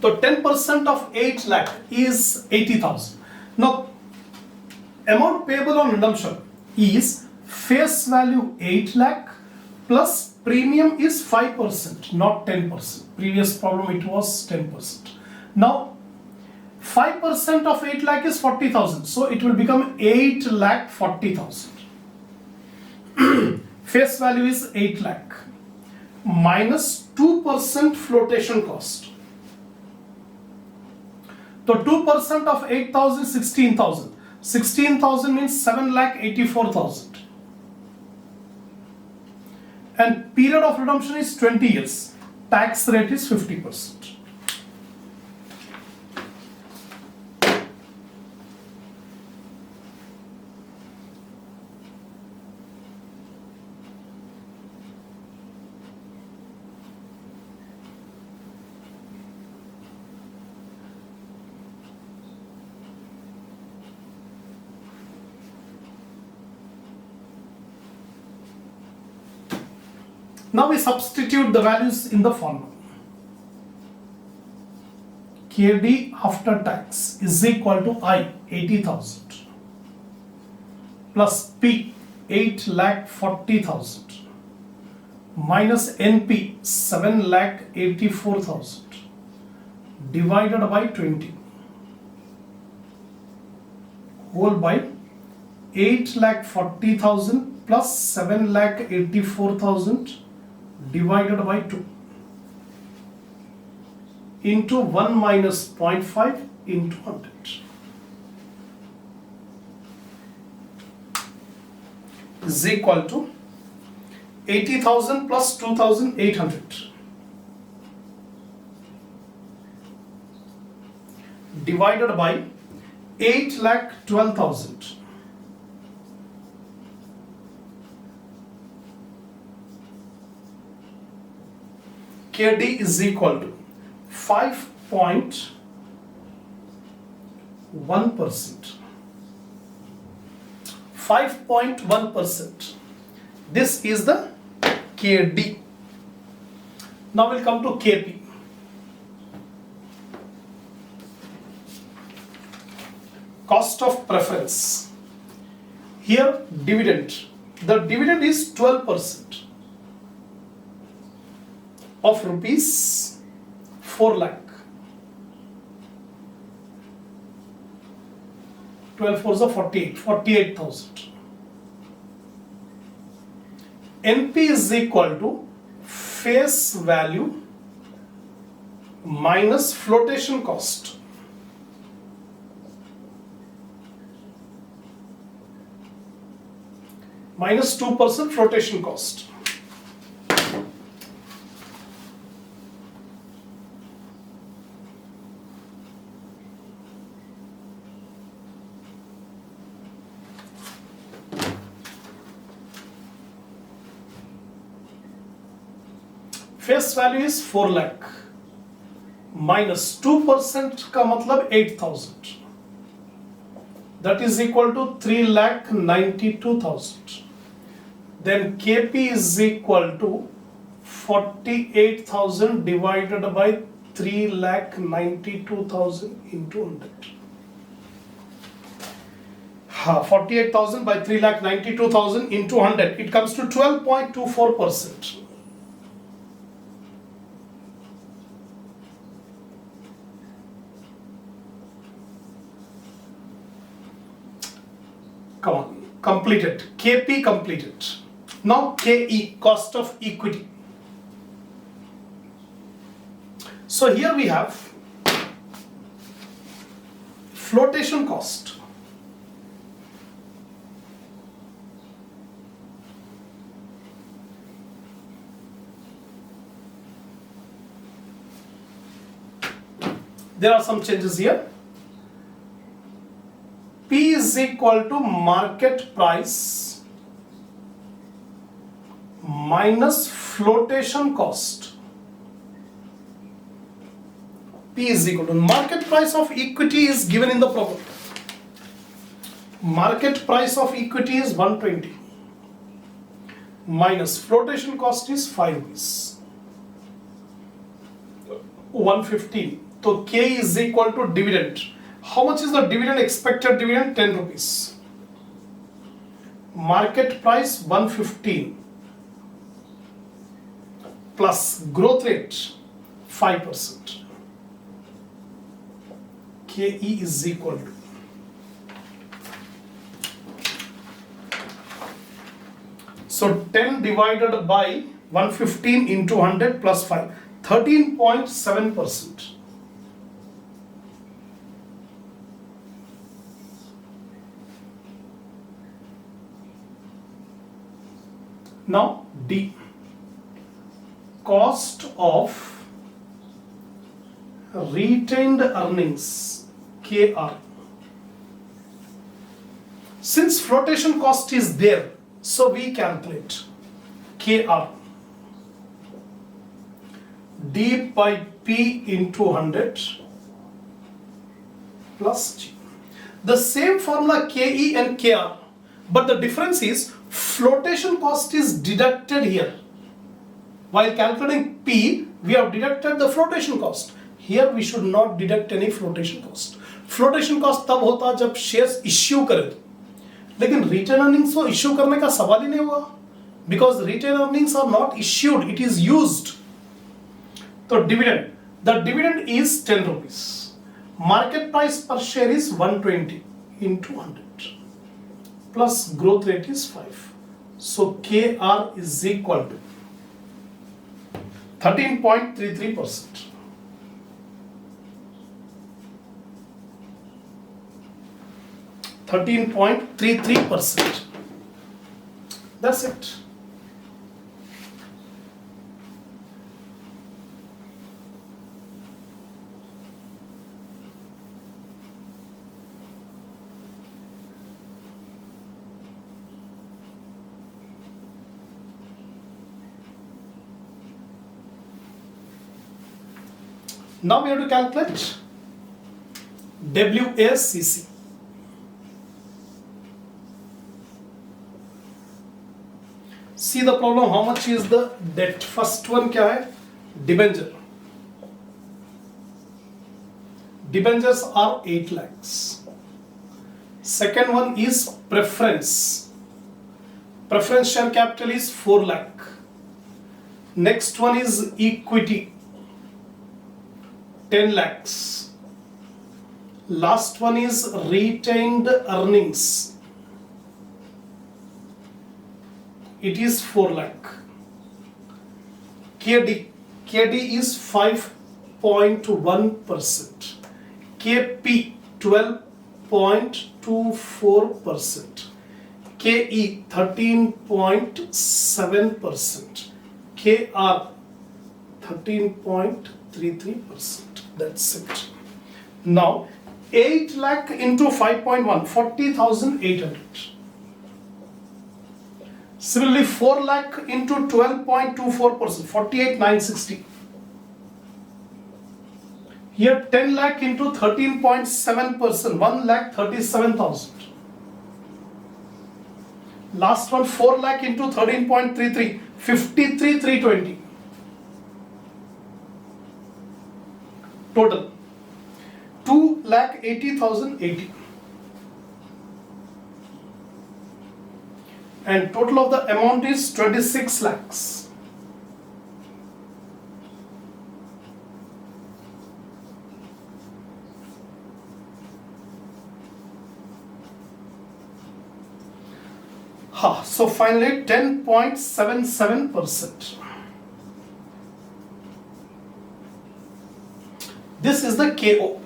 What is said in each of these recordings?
So 10% of 8 lakh is 80,000. Now, amount payable on redemption is face value 8 lakh plus premium is 5%, not 10%. Previous problem it was 10%. Now, 5% of 8 lakh is 40,000. So it will become 8 lakh 40,000. Face value is 8 lakh minus 2% flotation cost. So 2% of 8,000 is 16,000. 16,000 means 7 lakh 84,000. And period of redemption is 20 years. Tax rate is 50%. Now we substitute the values in the formula. KD after tax is equal to I 80,000 plus P 8,40,000 minus NP 7,84,000 divided by 20 whole by 8,40,000 plus 7,84,000 divided by 2 into 1 minus 0.5 into 100 is equal to 80,000 plus 2,800 divided by 8,12,000 KD is equal to 5.1%. 5.1%. This is the KD. Now we'll come to KP. Cost of preference. Here dividend. The dividend is 12%. Of rupees 4 lakh. 12 fours are 48,000. NP is equal to face value minus flotation cost. Minus 2% flotation cost. Face value is 4 lakh minus 2% का मतलब 8,000. That is equal to 3,92,000. Then KP is equal to 48,000 divided by 3,92,000 into 100. 48,000 by 3,92,000 into 100. It comes to 12.24%. Come on, completed. KP completed. Now KE, cost of equity. So here we have flotation cost. There are some changes here. P is equal to market price minus flotation cost. P is equal to market price of equity is given in the problem. Market price of equity is 120 minus flotation cost is 5 rupees. 115 So K is equal to dividend. How much is the dividend, expected dividend? 10 rupees. Market price 115 plus growth rate 5%. KE is equal to, so 10 divided by 115 into 100 plus 5, 13.7%. Now D, cost of retained earnings, KR. Since flotation cost is there, so we calculate KR. D by P into 100 plus G. The same formula KE and KR, but the difference is flotation cost is deducted here. While calculating P, we have deducted the flotation cost. Here we should not deduct any flotation cost. Flotation cost तब होता जब shares issue करे, लेकिन retain earnings को issue करने का सवाल ही नहीं हुआ, because retain earnings are not issued, it is used. So dividend, the dividend is 10 rupees. Market price per share is 120 into 100 plus growth rate is 5. So KR is equal to 13.33%. That's it. Now we have to calculate WACC. See the problem, how much is the debt? First one क्या है? Debenture. Debentures are 8 lakhs. Second one is preference. Preference share capital is 4 lakh. Next one is equity, 10 lakhs. Last one is retained earnings. It is 4 lakh. KD is 5.1%. KP 12.24%. KE 13.7%. KR 13.33%. That's it. Now 8 lakh into 5.1, 40,800. Similarly 4 lakh into 12.24%, 48,960. Here 10 lakh into 13.7%, 1,37,000. Last one 4 lakh into 13.33, 53,320. Total 2,80,080. And total of the amount is 26 lakhs. So finally 10.77%. This is the KO,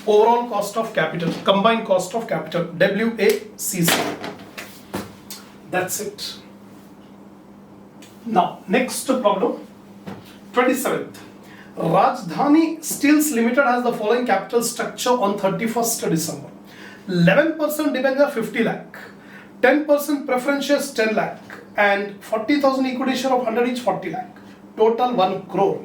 overall cost of capital, combined cost of capital, WACC. That's it. Now next problem, 27th. Rajdhani Steels Limited has the following capital structure on 31st December. 11% debenture 50 lakh, 10% preference shares 10 lakh, and 40,000 equity share of 100 each 40 lakh. Total 1 crore.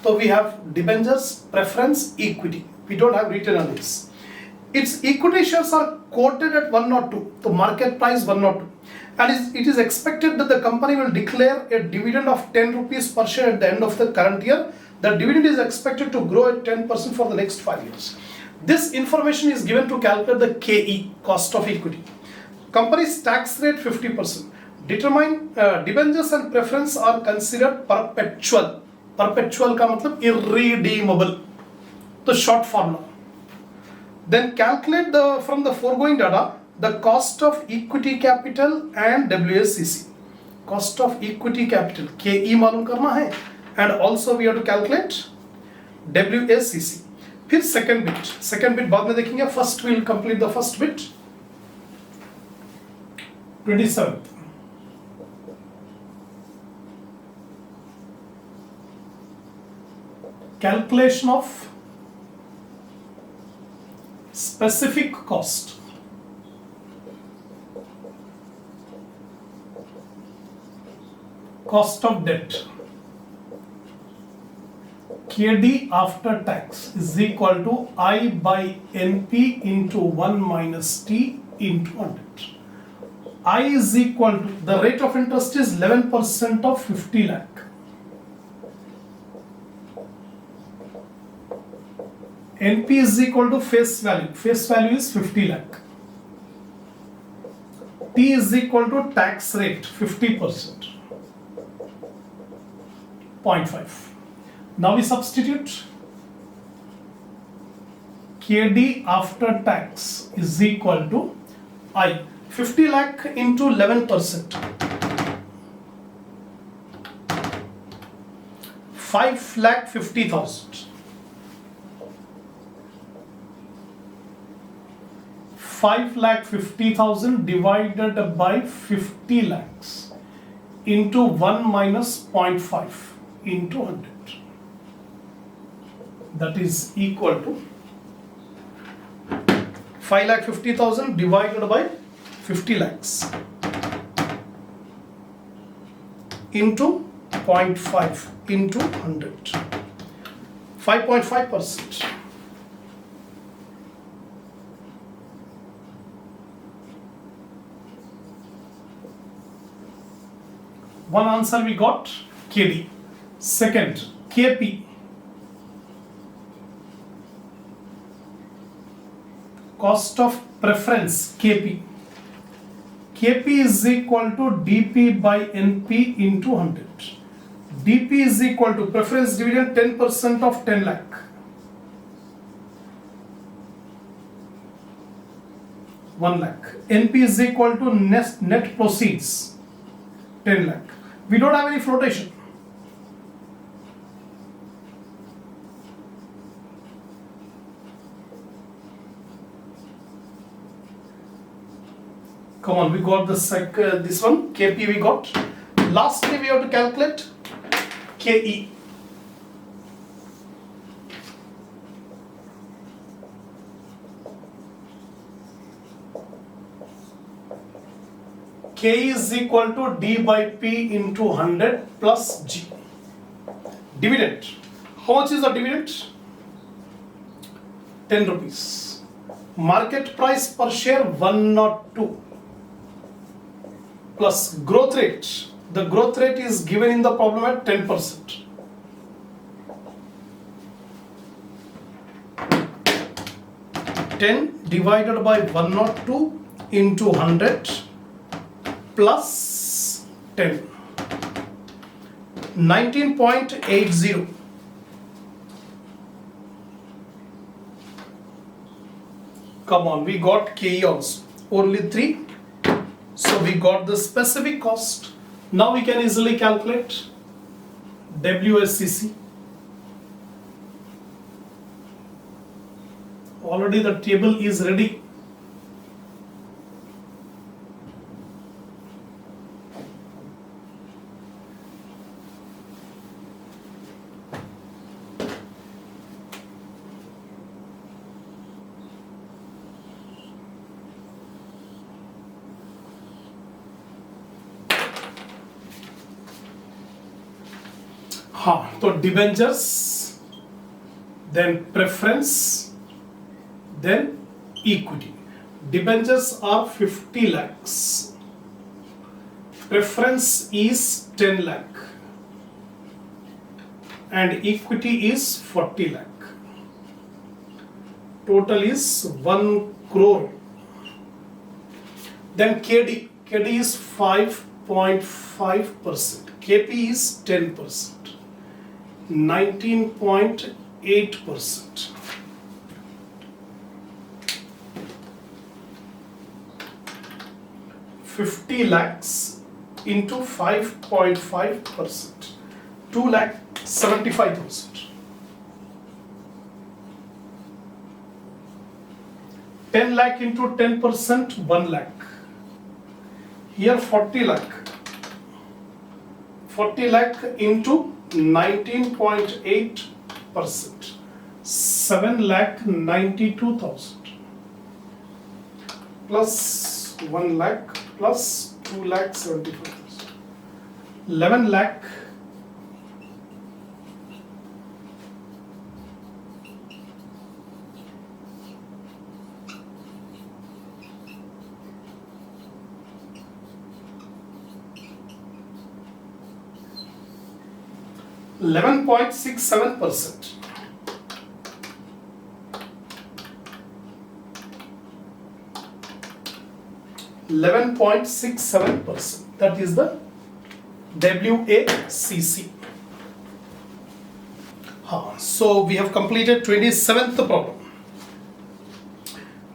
So we have debentures, preference, equity. We don't have retained earnings. Its equity shares are quoted at 102, the market price 102. And it is expected that the company will declare a dividend of 10 rupees per share at the end of the current year, The dividend is expected to grow at 10% for the next 5 years. This information is given to calculate the KE, cost of equity. Company's tax rate 50%. Determine debentures and preference are considered perpetual. Perpetual का मतलब irredeemable. The short formula. Then calculate from the foregoing data the cost of equity capital and WACC. Cost of equity capital KE मालूम करना है, and also we have to calculate WACC. फिर second bit बाद में देखेंगे. First we will complete the first bit. 27th. Calculation of specific cost. Cost of debt. KD after tax is equal to I by NP into 1 minus T into 100. I is equal to, the rate of interest is 11% of 50 lakh. NP is equal to face value is 50 lakh. T is equal to tax rate 50%. 0.5. Now we substitute. KD after tax is equal to I. 50 lakh into 11%. 5,50,000. 5,50,000 divided by 50 lakhs into 1 minus 0.5 into 100. That is equal to 5,50,000 divided by 50 lakhs into 0.5 into 100. 5.5%. One answer we got, KD. Second, KP. Cost of preference, KP. KP is equal to DP by NP into 100. DP is equal to preference dividend 10% of 10 lakh. 1 lakh. NP is equal to net proceeds 10 lakh. We don't have any flotation. Come on, we got this one, KP we got. Lastly, we have to calculate KE. K is equal to D by P into 100 plus G. Dividend. How much is the dividend? 10 rupees. Market price per share 102. Plus growth rate. The growth rate is given in the problem at 10%. Divided by 102 into 100 plus 10. 19.80. Come on, we got KE also. Only 3. So we got the specific cost. Now we can easily calculate WSCC. Already the table is ready. So debentures, then preference, then equity. Debentures are 50 lakhs. Preference is 10 lakh. and equity is 40 lakh. Total is 1 crore. Then KD is 5.5%, KP is 10%, 19.8%. $50 lakhs into 5.5%, 2,75,000. $10 lakh into 10%, 1 lakh. Here 40 lakh. 40 lakh into 19.8%, 7,92,000. Plus 1 lakh plus 2,75,000. 11 lakh. 11.67%. That is the WACC. So we have completed 27th problem.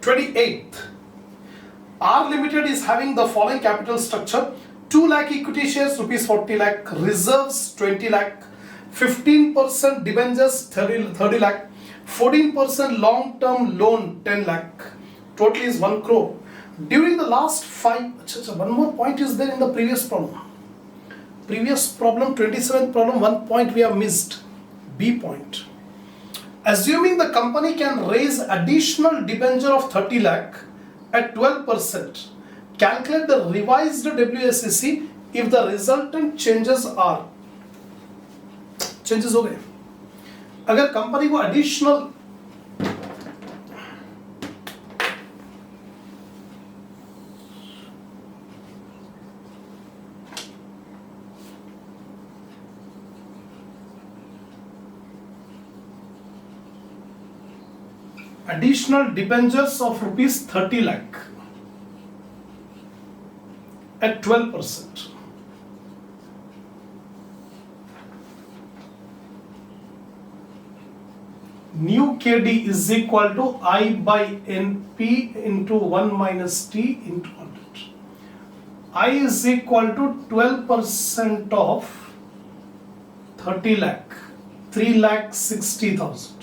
28th. R Limited is having the following capital structure: 2 lakh equity shares rupees 40 lakh, reserves 20 lakh, 15% debentures 30 lakh, 14% long term loan 10 lakh. Total is 1 crore. During the last 5, one more point is there in the previous problem. 27th problem, one point we have missed. B point. Assuming the company can raise additional debenture of 30 lakh at 12%, calculate the revised WACC if the resultant changes are. Changes हो गए. अगर company को additional debentures of rupees 30 lakh at 12%. New KD is equal to I by NP into 1 minus T into 100. I is equal to 12% of 30 lakh, 3,60,000.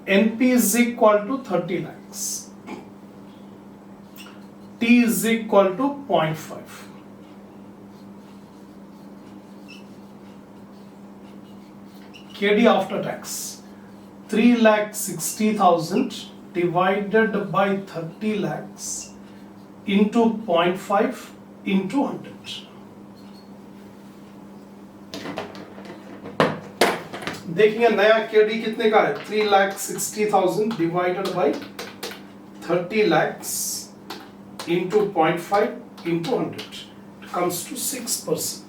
NP is equal to 30 lakhs. T is equal to 0.5. KD after tax 3,60,000 divided by 30 lakhs into 0.5 into 100. देखेंगे नया KD कितने का है? 3,60,000 divided by 30 lakhs into 0.5 into 100. It comes to 6%.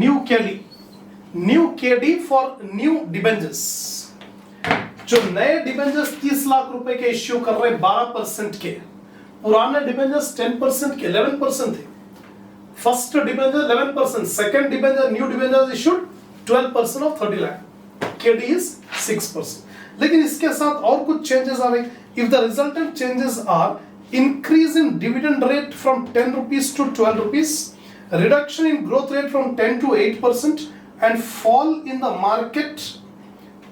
New KD for new debentures. जो नए debentures 30 lakh रुपए के issue कर रहे 12% के, पुराने डिबेंचर्स 10% के 11% थे. First debenture 11%, second debenture new debenture issued 12% of 30 lakh. KD is 6%. लेकिन इसके साथ और कुछ चेंजेस आ रहे. If the resultant changes are increase in dividend rate from 10 rupees to 12 rupees, reduction in growth rate from 10 to 8%, and fall in the market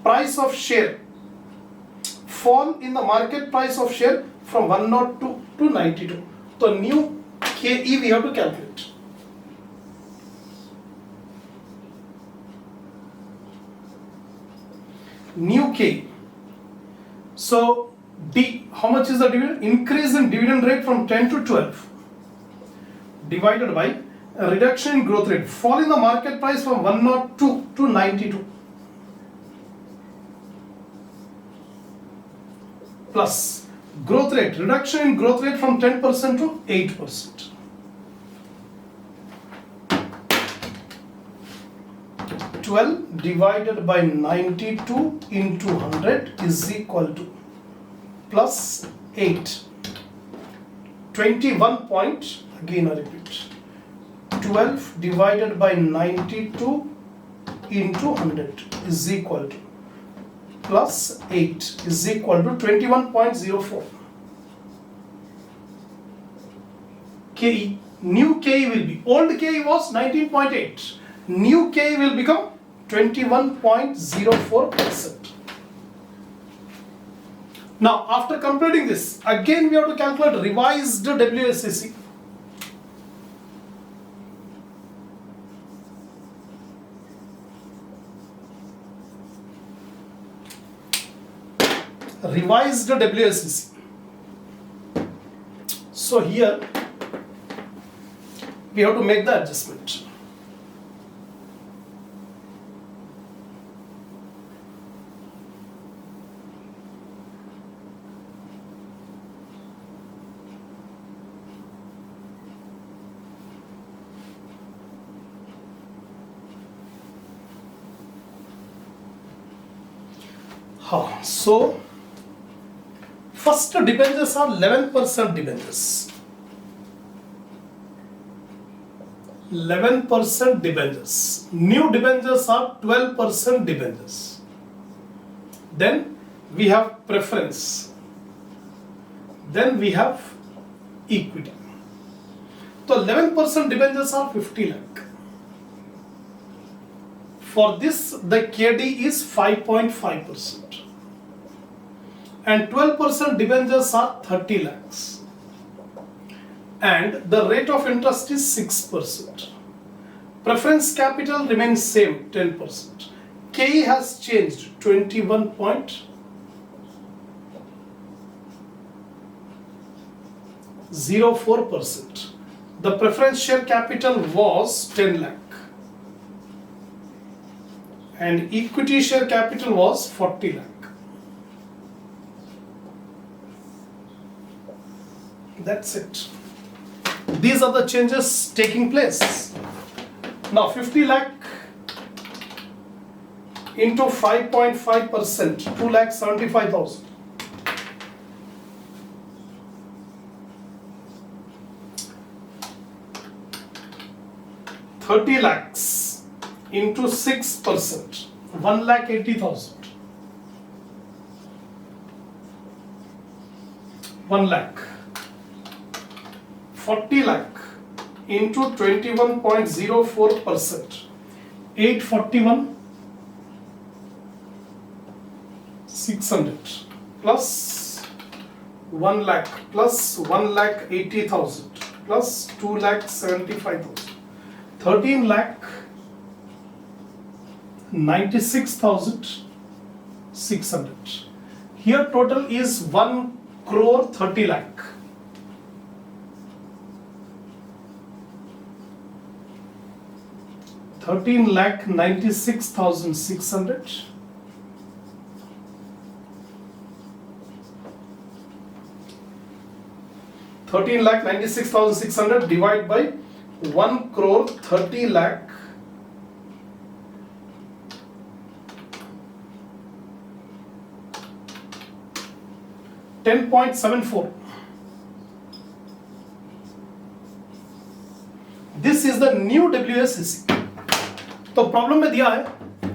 price of share. Fall in the market price of share from 102 to 92. So new KE we have to calculate. New K. So D, how much is the dividend? Increase in dividend rate from 10 to 12 divided by a reduction in growth rate. Fall in the market price from 102 to 92. Plus Growth rate, reduction in growth rate from 10% to 8%. $12 divided by 92 into 100 is equal to plus 8. 21 point, again I repeat, 12 divided by 92 into 100 is equal to plus 8 is equal to 21.04. KE, new KE will be, old KE was 19.8, new KE will become 21.04%. Now after completing this, again we have to calculate revised WACC. Revised WACC. So here we have to make the adjustment. So first debentures are 11% debentures. 11% debentures. New debentures are 12% debentures. Then we have preference. Then we have equity. So 11% debentures are 50 lakh. For this the KD is 5.5%. And 12% debentures are 30 lakhs. And the rate of interest is 6%. Preference capital remains same, 10%. KE has changed, 21.04%. The preference share capital was 10 lakh. And equity share capital was 40 lakh. That's it. These are the changes taking place. Now 50 lakh into 5.5%, 2,75,000. $30 lakhs into 6%, 1,80,000. 1 lakh. 40 lakh into 21.04%, 841, 600 plus 1 lakh plus 1,80,000 plus 2,75,000, 13 lakh 96,600. Here total is 1 crore 30 lakh. 13,96,600. 13,96,600 divided by 1 crore 30 lakh. $10.74. This is the new WACC. तो problem में दिया है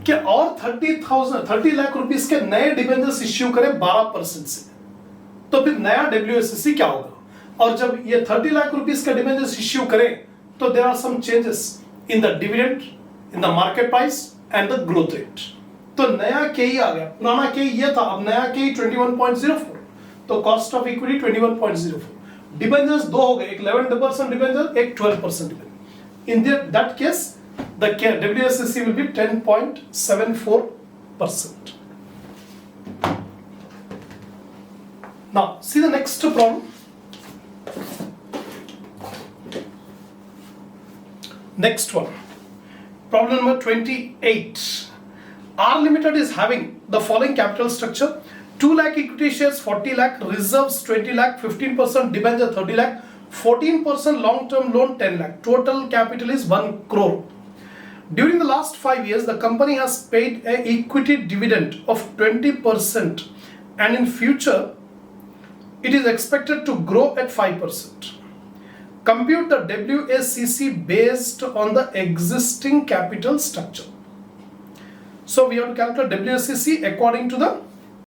कि और 30 lakh rupees के नए debentures issue करें 12% से, तो फिर नया WACC क्या होगा? और जब ये 30 लाख रुपीस का डिबेंचर्स इश्यू करें तो there are some changes in the dividend, in the market price and the growth rate. तो नया KE आ गया, पुराना KE ये था, अब नया KE 21.04. तो कॉस्ट ऑफ इक्विटी 21.04. डिबेंचर्स दो हो गए, एक 11% डिबेंचर, एक 12% debenture. In that case, the WACC will be 10.74%. Now, see the next problem. Next one. Problem number 28. R Limited is having the following capital structure: 2 lakh equity shares 40 lakh, reserves 20 lakh, 15% debenture 30 lakh, 14% long-term loan 10 lakh. Total capital is 1 crore. During the last 5 years, the company has paid an equity dividend of 20%, and in future, it is expected to grow at 5%. Compute the WACC based on the existing capital structure. So we have to calculate WACC according to the